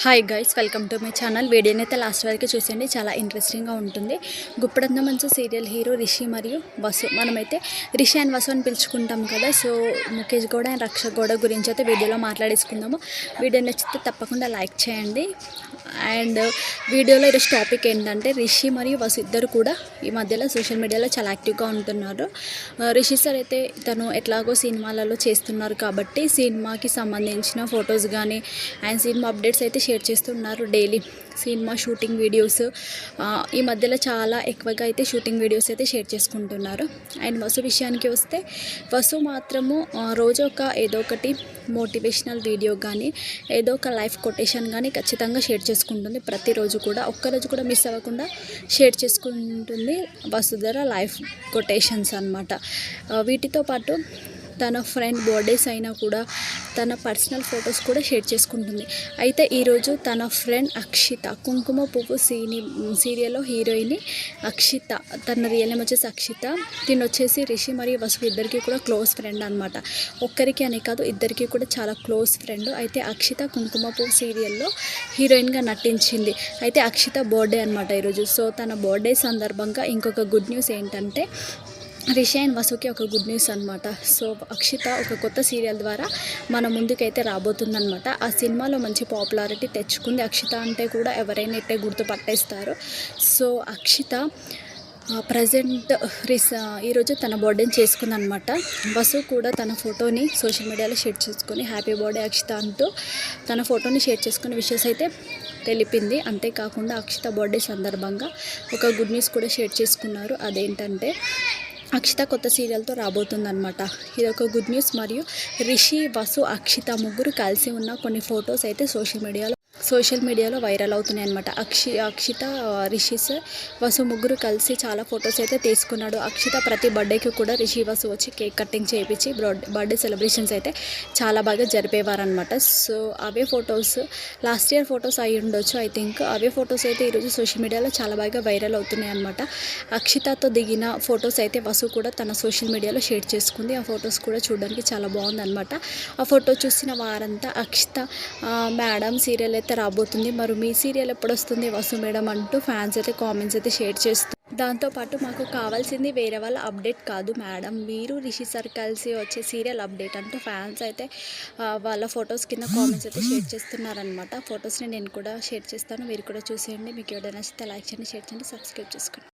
Hi guys, welcome to my channel. వీడియోని అయితే last వరకు చూసండి, చాలా ఇంట్రెస్టింగ్గా ఉంటుంది. గుప్పడంత మంచి సీరియల్ హీరో రిషి మరియు వసు. మనమైతే రిషి అండ్ వసు అని పిలుచుకుంటాం కదా. సో ముఖేష్ గౌడ అండ్ రక్షక్ గౌడ గురించి అయితే వీడియోలో మాట్లాడేసుకుందాము. వీడియో నచ్చితే తప్పకుండా లైక్ చేయండి. అండ్ వీడియోలో ఈరోజు టాపిక్ ఏంటంటే, రిషి మరియు వసు ఇద్దరు కూడా ఈ మధ్యలో సోషల్ మీడియాలో చాలా యాక్టివ్గా ఉంటున్నారు. రిషి సార్ అయితే తను ఎట్లాగో సినిమాలలో చేస్తున్నారు కాబట్టి సినిమాకి సంబంధించిన ఫొటోస్ కానీ అండ్ సినిమా అప్డేట్స్ అయితే షేర్ చేస్తున్నారు డైలీ. సినిమా షూటింగ్ వీడియోస్ ఈ మధ్యలో చాలా ఎక్కువగా అయితే షూటింగ్ వీడియోస్ అయితే షేర్ చేసుకుంటున్నారు. అండ్ వసు విషయానికి వస్తే, వసు మాత్రము రోజు ఏదో ఒకటి మోటివేషనల్ వీడియో కానీ ఏదో ఒక లైఫ్ కొటేషన్ కానీ ఖచ్చితంగా షేర్ చేసుకుంటుంది. ప్రతిరోజు కూడా ఒక్కరోజు కూడా మిస్ అవ్వకుండా షేర్ చేసుకుంటుంది వసుధర లైఫ్ కొటేషన్స్ అన్నమాట. వీటితో పాటు తన ఫ్రెండ్ బర్త్డేస్ అయినా కూడా తన పర్సనల్ ఫొటోస్ కూడా షేర్ చేసుకుంటుంది. అయితే ఈరోజు తన ఫ్రెండ్ అక్షిత, కుంకుమ పువ్వు సీరియల్లో హీరోయిన్ అక్షిత, తన రియల్ నేమ్ వచ్చేసి అక్షిత. తిను వచ్చేసి రిషి మరియు వసు ఇద్దరికి కూడా క్లోజ్ ఫ్రెండ్ అనమాట. ఒక్కరికి అని కాదు, ఇద్దరికి కూడా చాలా క్లోజ్ ఫ్రెండ్. అయితే అక్షిత కుంకుమ పువ్వు సీరియల్లో హీరోయిన్గా నటించింది. అయితే అక్షిత బర్త్డే అనమాట ఈరోజు. సో తన బర్త్డే సందర్భంగా ఇంకొక గుడ్ న్యూస్ ఏంటంటే, రిషి అండ్ వసుకి ఒక గుడ్ న్యూస్ అనమాట. సో అక్షిత ఒక కొత్త సీరియల్ ద్వారా మన ముందుకైతే రాబోతుందనమాట. ఆ సినిమాలో మంచి పాపులారిటీ తెచ్చుకుంది. అక్షిత అంటే కూడా ఎవరైనా ఇట్టే గుర్తుపట్టేస్తారు. సో అక్షిత ప్రజెంట్ ఈరోజు తన బర్త్డేని చేసుకుందనమాట. వసు కూడా తన ఫోటోని సోషల్ మీడియాలో షేర్ చేసుకొని హ్యాపీ బర్త్డే అక్షిత అంటూ తన ఫోటోని షేర్ చేసుకునే విషయాస్ అయితే తెలిపింది. అంతేకాకుండా అక్షిత బర్త్డే సందర్భంగా ఒక గుడ్ న్యూస్ కూడా షేర్ చేసుకున్నారు. అదేంటంటే, అక్షిత కొత్త సీరియల్తో రాబోతుందన్నమాట. ఇది ఒక గుడ్ న్యూస్. మరియు రిషి, వసు, అక్షిత ముగ్గురు కలిసి ఉన్న కొన్ని ఫొటోస్ అయితే సోషల్ మీడియాలో వైరల్ అవుతున్నాయి అనమాట. అక్షిత, రిషి సార్, వసు ముగ్గురు కలిసి చాలా ఫొటోస్ అయితే తీసుకున్నాడు. అక్షిత ప్రతి బర్త్డేకి కూడా రిషి, వసు వచ్చి కేక్ కటింగ్ చేయించి బర్త్డే సెలబ్రేషన్స్ అయితే చాలా బాగా జరిపేవారనమాట. సో అవే ఫొటోస్ లాస్ట్ ఇయర్ ఫొటోస్ అయి ఉండొచ్చు, ఐ థింక్. అవే ఫొటోస్ అయితే ఈరోజు సోషల్ మీడియాలో చాలా బాగా వైరల్ అవుతున్నాయి అనమాట. అక్షితతో దిగిన ఫొటోస్ అయితే వసు కూడా తన సోషల్ మీడియాలో షేర్ చేసుకుంది. ఆ ఫొటోస్ కూడా చూడడానికి చాలా బాగుందన్నమాట. ఆ ఫోటో చూసిన వారంతా అక్షిత మేడం సీరియల్ అయితే రాబోతుంది, మరి మీ సీరియల్ ఎప్పుడు వస్తుంది వసు మేడం అంటూ ఫ్యాన్స్ అయితే కామెంట్స్ అయితే షేర్ చేస్తూ, దాంతోపాటు మాకు కావాల్సింది వేరే వాళ్ళ అప్డేట్ కాదు మేడం, మీరు రిషి సార్ కలిసి వచ్చే సీరియల్ అప్డేట్ అంటూ ఫ్యాన్స్ అయితే వాళ్ళ ఫొటోస్ కింద కామెంట్స్ అయితే షేర్ చేస్తున్నారనమాట. ఫొటోస్ని నేను కూడా షేర్ చేస్తాను, మీరు కూడా చూసేయండి. మీకు ఎవరైనా నచ్చితే లైక్ చేయండి, షేర్ చేయండి, సబ్స్క్రైబ్ చేసుకోండి.